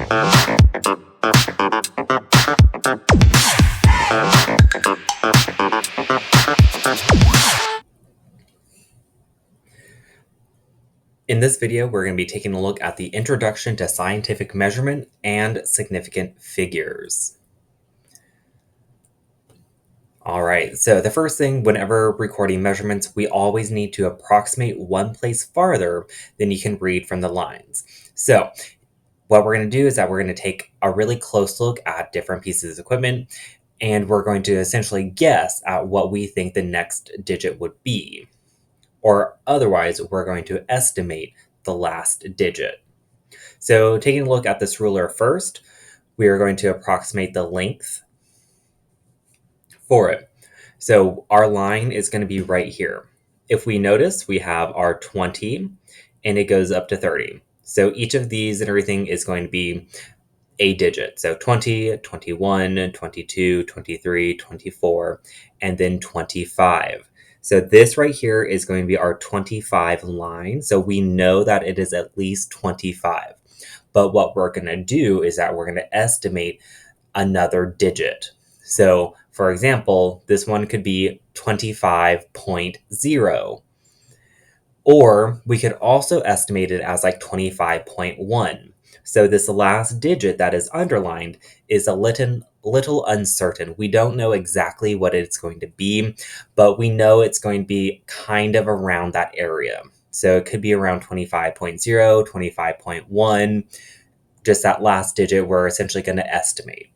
In this video, we're going to be taking a look at the introduction to scientific measurement and significant figures. All right, so the first thing, whenever recording measurements, we always need to approximate one place farther than you can read from the lines. So what we're going to do is that we're going to take a really close look at different pieces of equipment, and we're going to essentially guess at what we think the next digit would be. Or otherwise, we're going to estimate the last digit. So taking a look at this ruler first, we are going to approximate the length for it. So our line is going to be right here. If we notice, we have our 20 and it goes up to 30. So each of these and everything is going to be a digit. So 20, 21, 22, 23, 24, and then 25. So this right here is going to be our 25 line. So we know that it is at least 25. But what we're going to do is that we're going to estimate another digit. So for example, this one could be 25.0. Or we could also estimate it as like 25.1. So this last digit that is underlined is a little uncertain. We don't know exactly what it's going to be, but we know it's going to be kind of around that area. So it could be around 25.0, 25.1, just that last digit we're essentially going to estimate.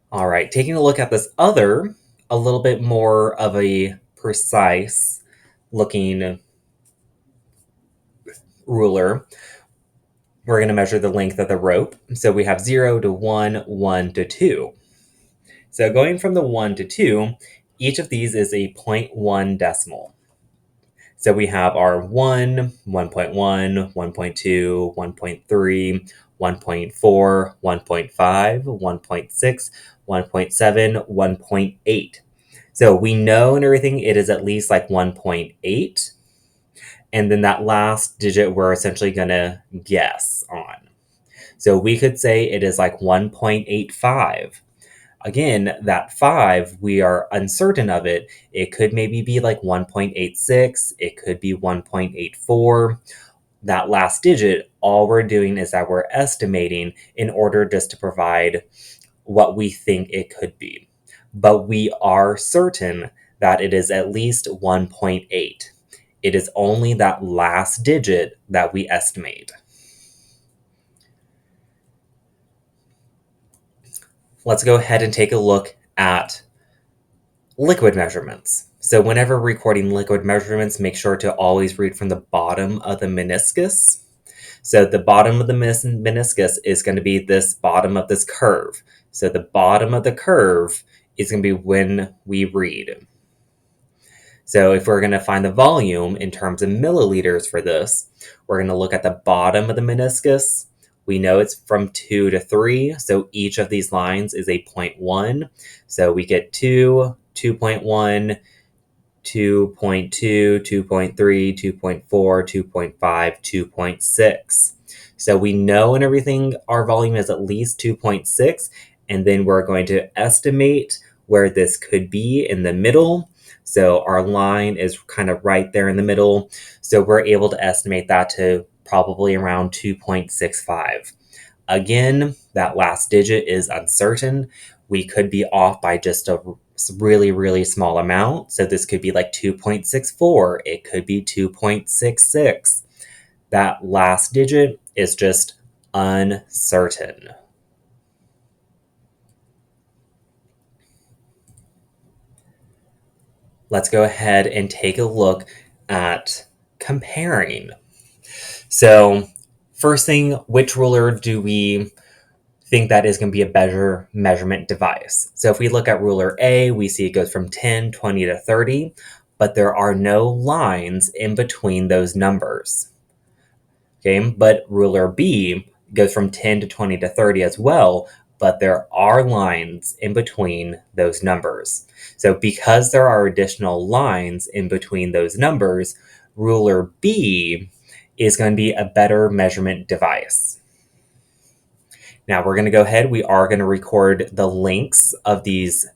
All right, taking a look at this other, a little bit more of a precise looking ruler, we're going to measure the length of the rope. So we have 0 to 1, 1 to 2. So going from the 1 to 2, each of these is a 0.1 decimal. So we have our 1, 1.1, 1.2, 1.3, 1.4, 1.5, 1.6, 1.7, 1.8. So we know and everything it is at least like 1.8. And then that last digit we're essentially going to guess on. So we could say it is like 1.85. Again, that 5, we are uncertain of it. It could maybe be like 1.86. It could be 1.84. That last digit, all we're doing is that we're estimating in order just to provide what we think it could be. But we are certain that it is at least 1.8. It is only that last digit that we estimate. Let's go ahead and take a look at liquid measurements. So whenever recording liquid measurements, make sure to always read from the bottom of the meniscus. So the bottom of the meniscus is going to be this bottom of this curve. So the bottom of the curve is going to be when we read. So if we're going to find the volume in terms of milliliters for this, we're going to look at the bottom of the meniscus. We know it's from 2 to 3, so each of these lines is a 0.1. So we get 2, 2.1, 2.2, 2.3, 2.4, 2.5, 2.6. So we know and everything our volume is at least 2.6, and then we're going to estimate where this could be in the middle. So our line is kind of right there in the middle. So we're able to estimate that to probably around 2.65. Again, that last digit is uncertain. We could be off by just a really, really small amount. So this could be like 2.64. It could be 2.66. That last digit is just uncertain. Let's go ahead and take a look at comparing. So first thing, which ruler do we think that is going to be a better measurement device? So if we look at ruler A, we see it goes from 10, 20 to 30, but there are no lines in between those numbers. Okay, but ruler B goes from 10 to 20 to 30 as well, but there are lines in between those numbers. So because there are additional lines in between those numbers, ruler B is going to be a better measurement device. Now we're going to go ahead. We are going to record the lengths of these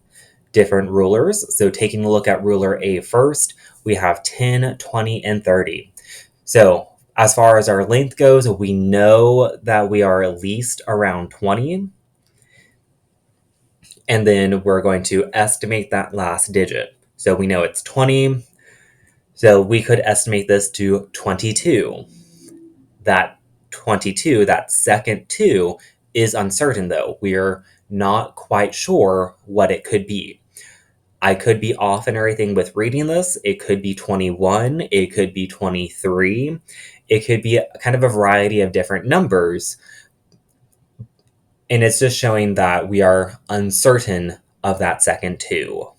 different rulers. So taking a look at ruler A first, we have 10, 20, and 30. So as far as our length goes, we know that we are at least around 20. And then we're going to estimate that last digit. So we know it's 20. So we could estimate this to 22. That 22, that second 2, is uncertain though. We're not quite sure what it could be. I could be off and everything with reading this. It could be 21. It could be 23. It could be kind of a variety of different numbers. And it's just showing that we are uncertain of that second 2.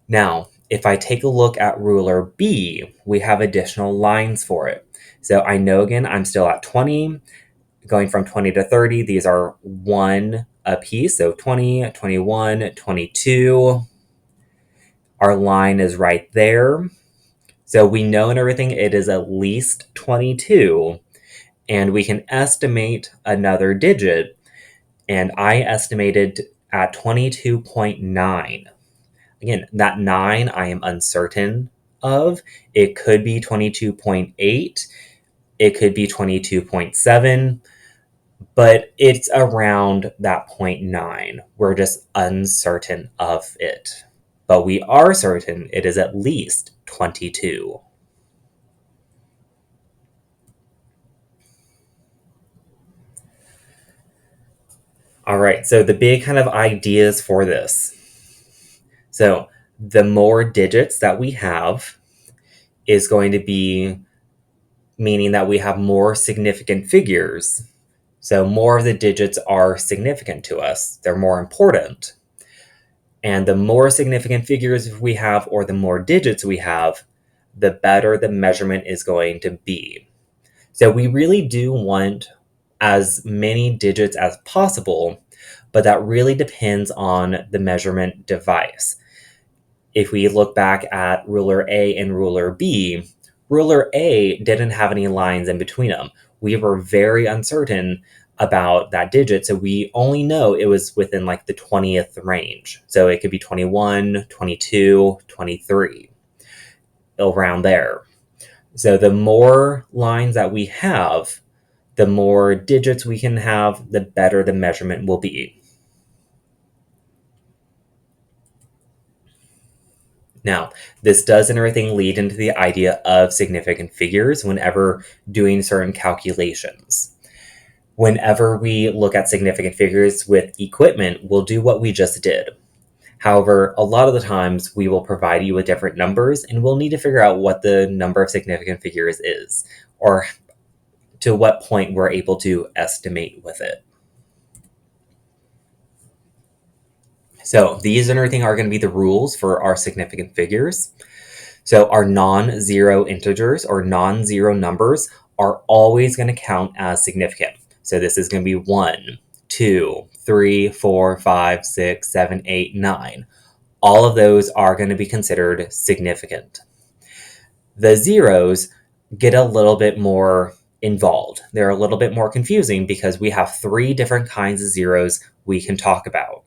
Now, if I take a look at ruler B, we have additional lines for it. So I know again, I'm still at 20. Going from 20 to 30, these are 1 apiece. So 20, 21, 22. Our line is right there. So we know and everything it is at least 22. And we can estimate another digit. And I estimated at 22.9. Again, that 9 I am uncertain of. It could be 22.8. It could be 22.7. But it's around that 0.9. We're just uncertain of it. But we are certain it is at least 22. All right, so the big kind of ideas for this. So the more digits that we have is going to be meaning that we have more significant figures. So more of the digits are significant to us. They're more important. And the more significant figures we have, or the more digits we have, the better the measurement is going to be. So we really do want as many digits as possible, but that really depends on the measurement device. If we look back at ruler A and ruler B, ruler A didn't have any lines in between them. We were very uncertain about that digit, so we only know it was within like the 20th range. So it could be 21, 22, 23, around there. So the more lines that we have, the more digits we can have, the better the measurement will be. Now, this does and everything lead into the idea of significant figures whenever doing certain calculations. Whenever we look at significant figures with equipment, we'll do what we just did. However, a lot of the times we will provide you with different numbers and we'll need to figure out what the number of significant figures is, or to what point we're able to estimate with it. So these and everything are going to be the rules for our significant figures. So our non-zero integers or non-zero numbers are always going to count as significant. So this is going to be 1, 2, 3, 4, 5, 6, 7, 8, 9. All of those are going to be considered significant. The zeros get a little bit more involved. They're a little bit more confusing because we have 3 different kinds of zeros we can talk about.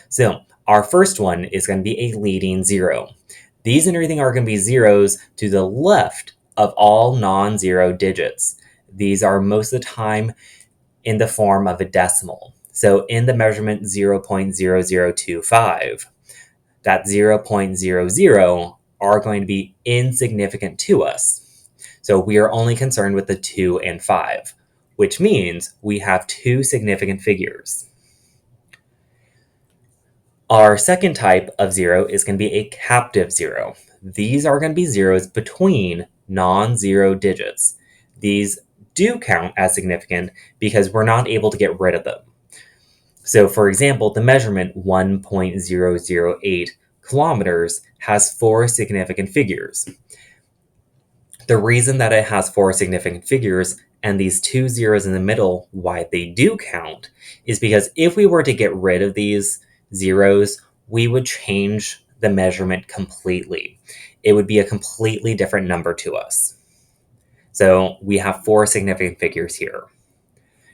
So our first one is going to be a leading zero. These and everything are going to be zeros to the left of all non-zero digits. These are most of the time in the form of a decimal. So in the measurement 0.0025, that 0.00 are going to be insignificant to us. So we are only concerned with the 2 and 5, which means we have 2 significant figures. Our second type of zero is going to be a captive zero. These are going to be zeros between non-zero digits. These do count as significant because we're not able to get rid of them. So for example, the measurement 1.008 kilometers has 4 significant figures. The reason that it has 4 significant figures and these 2 zeros in the middle, why they do count, is because if we were to get rid of these zeros, we would change the measurement completely. It would be a completely different number to us. So we have 4 significant figures here.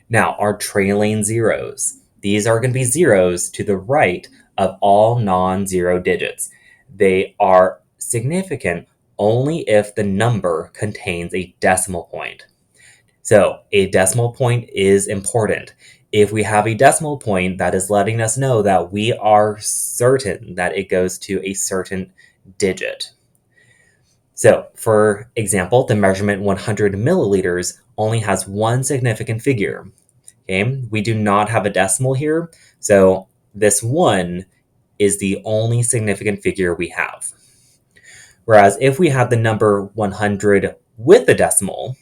Now, our trailing zeros. These are going to be zeros to the right of all non-zero digits. They are significant only if the number contains a decimal point. So a decimal point is important. If we have a decimal point, that is letting us know that we are certain that it goes to a certain digit. So, for example, the measurement 100 milliliters only has one significant figure. Okay, we do not have a decimal here, so this 1 is the only significant figure we have. Whereas if we had the number 100 with a decimal,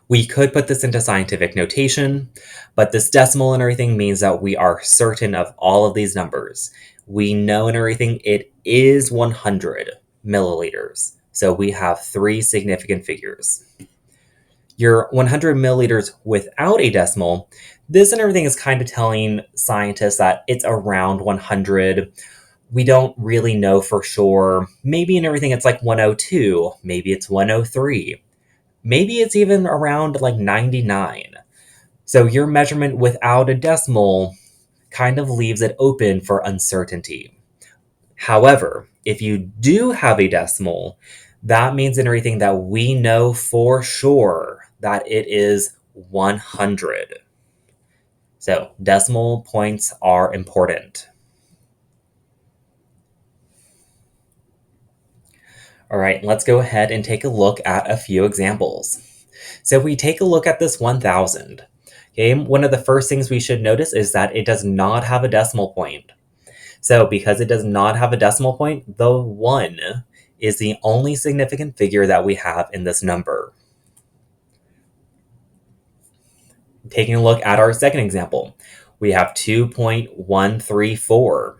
we could put this into scientific notation, but this decimal and everything means that we are certain of all of these numbers. We know and everything it is 100 milliliters. So we have 3 significant figures. Your 100 milliliters without a decimal, this and everything is kind of telling scientists that it's around 100. We don't really know for sure. Maybe in everything it's like 102, maybe it's 103. Maybe it's even around like 99. So your measurement without a decimal kind of leaves it open for uncertainty. However, if you do have a decimal, that means in everything that we know for sure that it is 100. So decimal points are important. All right, let's go ahead and take a look at a few examples. So if we take a look at this 1000, okay, one of the first things we should notice is that it does not have a decimal point. So because it does not have a decimal point, the 1 is the only significant figure that we have in this number. Taking a look at our second example, we have 2.134.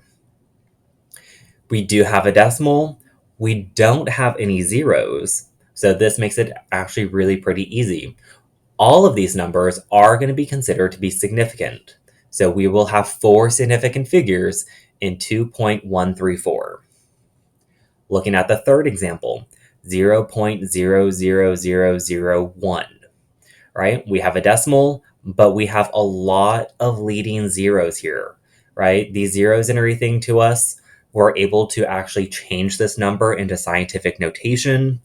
We do have a decimal. We don't have any zeros. So this makes it actually really pretty easy. All of these numbers are going to be considered to be significant. So we will have 4 significant figures in 2.134. Looking at the third example, 0.00001, right? We have a decimal, but we have a lot of leading zeros here, right? These zeros and everything to us, we're able to actually change this number into scientific notation.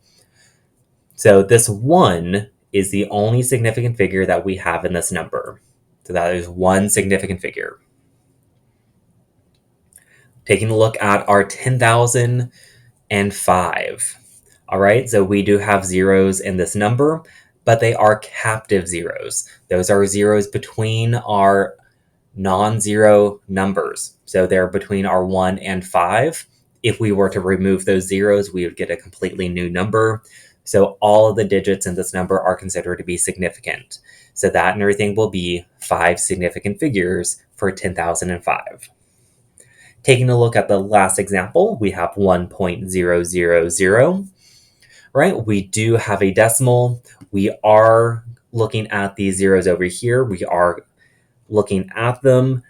So this 1 is the only significant figure that we have in this number. So that is 1 significant figure. Taking a look at our 10,005. All right, so we do have zeros in this number, but they are captive zeros. Those are zeros between our non-zero numbers. So they're between our 1 and 5. If we were to remove those zeros, we would get a completely new number. So all of the digits in this number are considered to be significant. So that and everything will be 5 significant figures for 10,005. Taking a look at the last example, we have 1.000. Right? We do have a decimal. We are looking at these zeros over here. We are looking at them.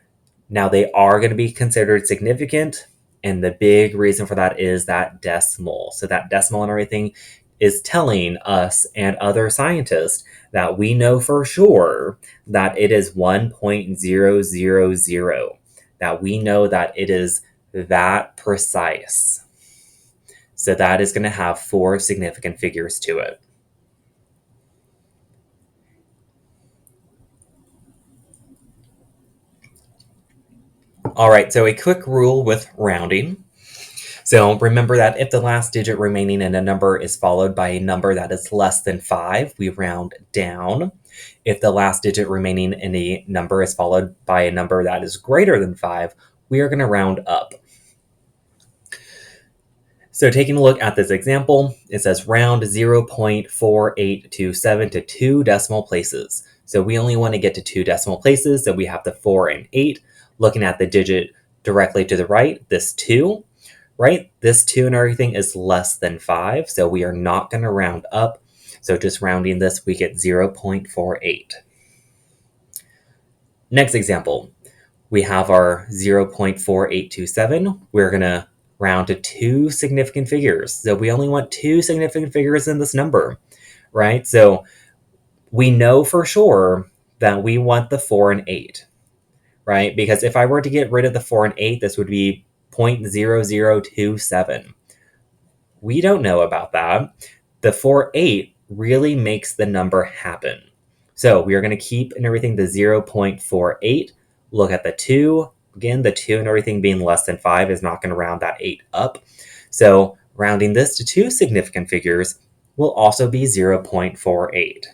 Now they are going to be considered significant. And the big reason for that is that decimal. So that decimal and everything is telling us and other scientists that we know for sure that it is 1.000. That we know that it is that precise. So that is going to have 4 significant figures to it. All right, so a quick rule with rounding. So remember that if the last digit remaining in a number is followed by a number that is less than 5, we round down. If the last digit remaining in a number is followed by a number that is greater than 5, we are going to round up. So taking a look at this example, it says round 0.4827 to 2 decimal places. So we only want to get to 2 decimal places, so we have the 4 and 8. Looking at the digit directly to the right, this 2, right? This 2 and everything is less than 5, so we are not going to round up. So just rounding this, we get 0.48. Next example, we have our 0.4827. We're going to round to 2 significant figures. So we only want 2 significant figures in this number, right? So we know for sure that we want the 4 and 8, right? Because if I were to get rid of the 4 and 8, this would be 0.0027. We don't know about that. The 4, 8 really makes the number happen. So we are going to keep and everything the 0.48. Look at the 2. Again, the 2 and everything being less than 5 is not going to round that 8 up. So rounding this to two significant figures will also be 0.48.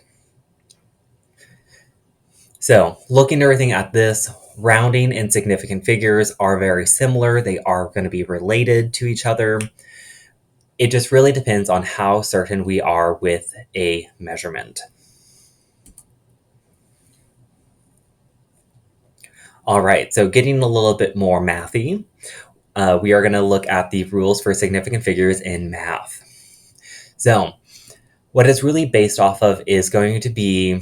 So looking at everything at this, rounding and significant figures are very similar. They are going to be related to each other. It just really depends on how certain we are with a measurement. All right, so getting a little bit more mathy, we are going to look at the rules for significant figures in math. So what it's really based off of is going to be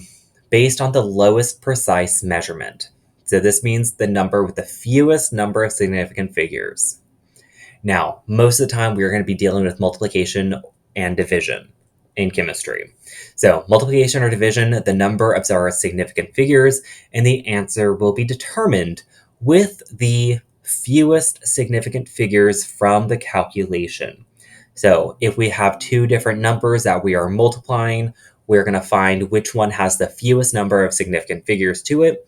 based on the lowest precise measurement. So this means the number with the fewest number of significant figures. Now, most of the time, we are going to be dealing with multiplication and division in chemistry. So, multiplication or division, the number of our significant figures, and the answer will be determined with the fewest significant figures from the calculation. So, if we have two different numbers that we are multiplying, we're going to find which one has the fewest number of significant figures to it.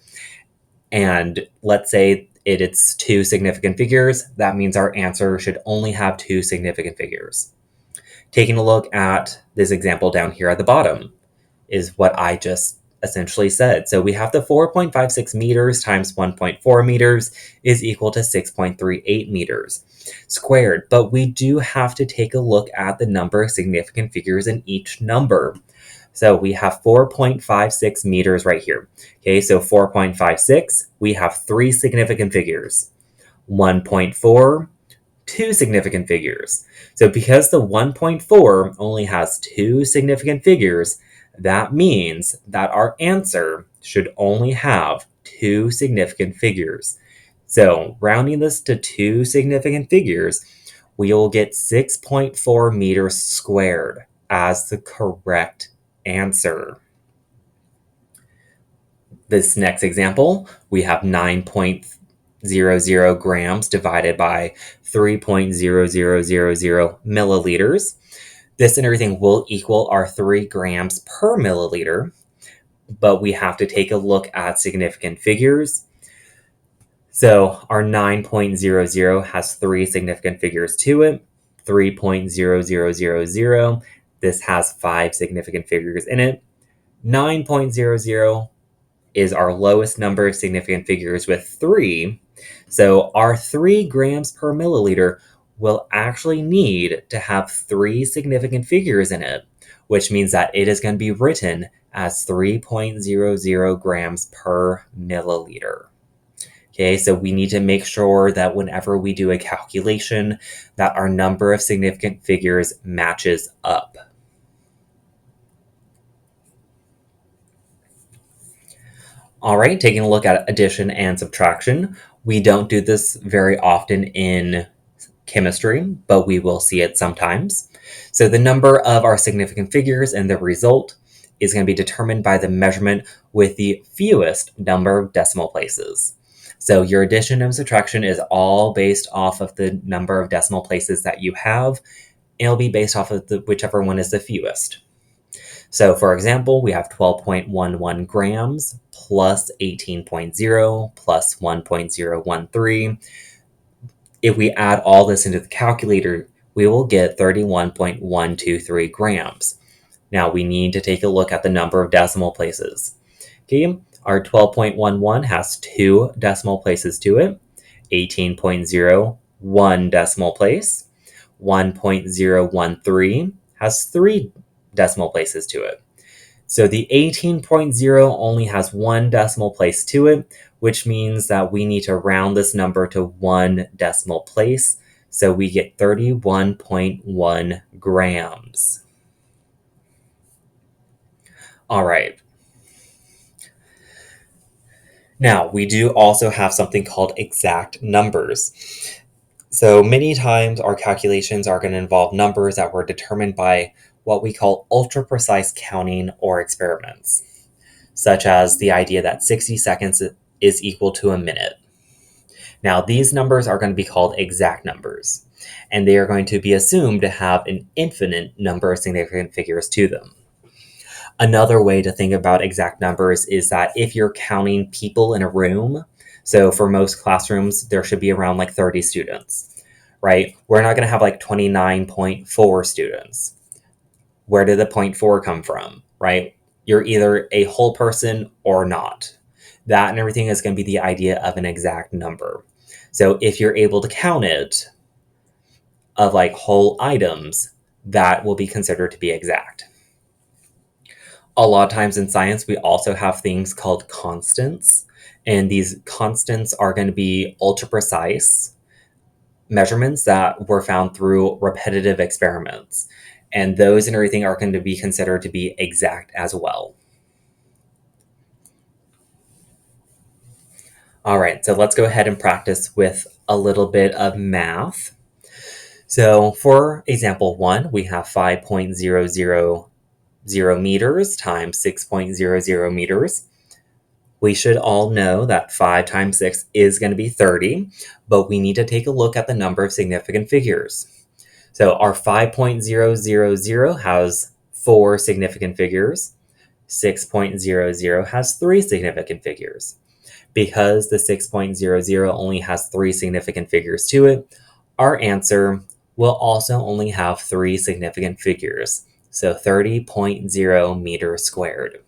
And let's say it's two significant figures, that means our answer should only have two significant figures. Taking a look at this example down here at the bottom is what I just essentially said. So we have the 4.56 meters times 1.4 meters is equal to 6.38 meters squared. But we do have to take a look at the number of significant figures in each number. So we have 4.56 meters right here. Okay, so 4.56, we have three significant figures. 1.4, two significant figures. So because the 1.4 only has two significant figures, that means that our answer should only have two significant figures. So rounding this to two significant figures, we will get 6.4 meters squared as the correct answer. This next example, we have 9.00 grams divided by 3.0000 milliliters. This and everything will equal our 3 grams per milliliter, but we have to take a look at significant figures. So our 9.00 has three significant figures to it. 3.0000, this has five significant figures in it. 9.00 is our lowest number of significant figures with 3. So our 3 grams per milliliter will actually need to have 3 significant figures in it, which means that it is going to be written as 3.00 grams per milliliter. Okay, so we need to make sure that whenever we do a calculation, that our number of significant figures matches up. All right, taking a look at addition and subtraction. We don't do this very often in chemistry, but we will see it sometimes. So the number of our significant figures and the result is going to be determined by the measurement with the fewest number of decimal places. So your addition and subtraction is all based off of the number of decimal places that you have. It'll be based off of whichever one is the fewest. So for example, we have 12.11 grams plus 18.0 plus 1.013. If we add all this into the calculator, we will get 31.123 grams. Now we need to take a look at the number of decimal places. Okay, our 12.11 has two decimal places to it, 18.0, one decimal place, 1.013 has three decimal places to it. So the 18.0 only has one decimal place to it, which means that we need to round this number to one decimal place. So we get 31.1 grams. All right. Now, we do also have something called exact numbers. So many times our calculations are going to involve numbers that were determined by what we call ultra-precise counting or experiments, such as the idea that 60 seconds is equal to a minute. Now, these numbers are going to be called exact numbers, and they are going to be assumed to have an infinite number of significant figures to them. Another way to think about exact numbers is that if you're counting people in a room, so for most classrooms, there should be around like 30 students, right? We're not going to have like 29.4 students. Where did the 0.4 come from, right? You're either a whole person or not. That and everything is going to be the idea of an exact number. So if you're able to count it of like whole items, that will be considered to be exact. A lot of times in science, we also have things called constants, and these constants are going to be ultra precise measurements that were found through repetitive experiments. And those and everything are going to be considered to be exact as well. All right, so let's go ahead and practice with a little bit of math. So for example 1, we have 5.000 meters times 6.00 meters. We should all know that 5 times 6 is going to be 30, but we need to take a look at the number of significant figures. So our 5.000 has 4 significant figures. 6.00 has 3 significant figures. Because the 6.00 only has 3 significant figures to it, our answer will also only have 3 significant figures, so 30.0 meters squared.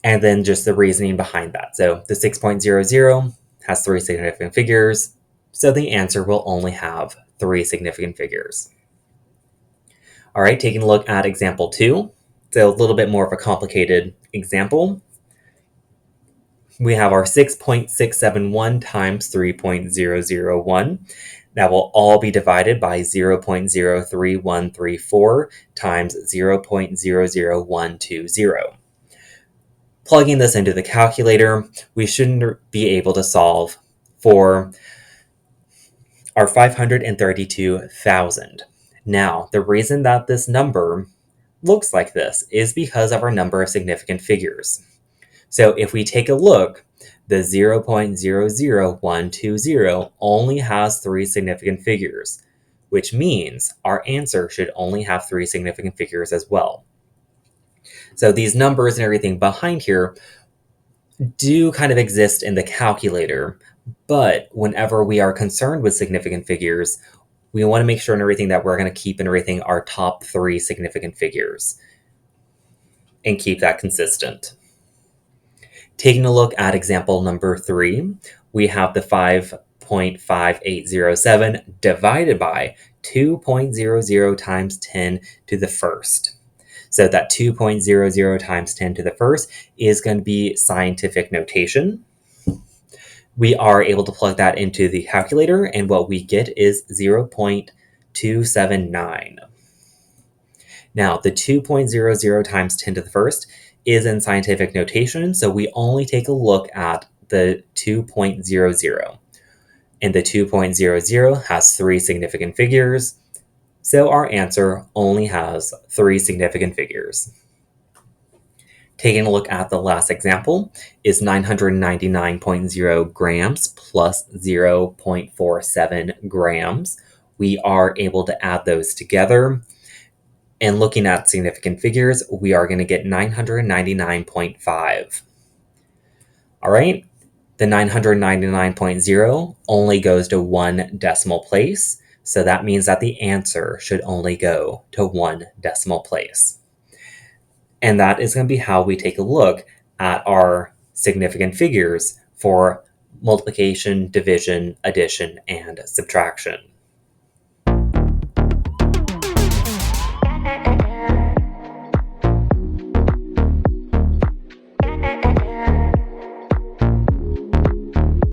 And then just the reasoning behind that. So the 6.00 has 3 significant figures, so the answer will only have 3 significant figures. All right, taking a look at example 2. So a little bit more of a complicated example. We have our 6.671 times 3.001. That will all be divided by 0.03134 times 0.00120. Plugging this into the calculator, we shouldn't be able to solve for our 532,000. Now, the reason that this number looks like this is because of our number of significant figures. So if we take a look, the 0.00120 only has 3 significant figures, which means our answer should only have 3 significant figures as well. So these numbers and everything behind here do kind of exist in the calculator, but whenever we are concerned with significant figures, we want to make sure and everything that we're going to keep and everything our top 3 significant figures and keep that consistent. Taking a look at example number 3, we have the 5.5807 divided by 2.00 times 10 to the first. So that 2.00 times 10 to the first is going to be scientific notation. We are able to plug that into the calculator, and what we get is 0.279. Now, the 2.00 times 10 to the first is in scientific notation, so we only take a look at the 2.00. And the 2.00 has 3 significant figures, so our answer only has 3 significant figures. Taking a look at the last example is 999.0 grams plus 0.47 grams. We are able to add those together. And looking at significant figures, we are going to get 999.5. All right, the 999.0 only goes to 1 decimal place, so that means that the answer should only go to 1 decimal place. And that is going to be how we take a look at our significant figures for multiplication, division, addition, and subtraction.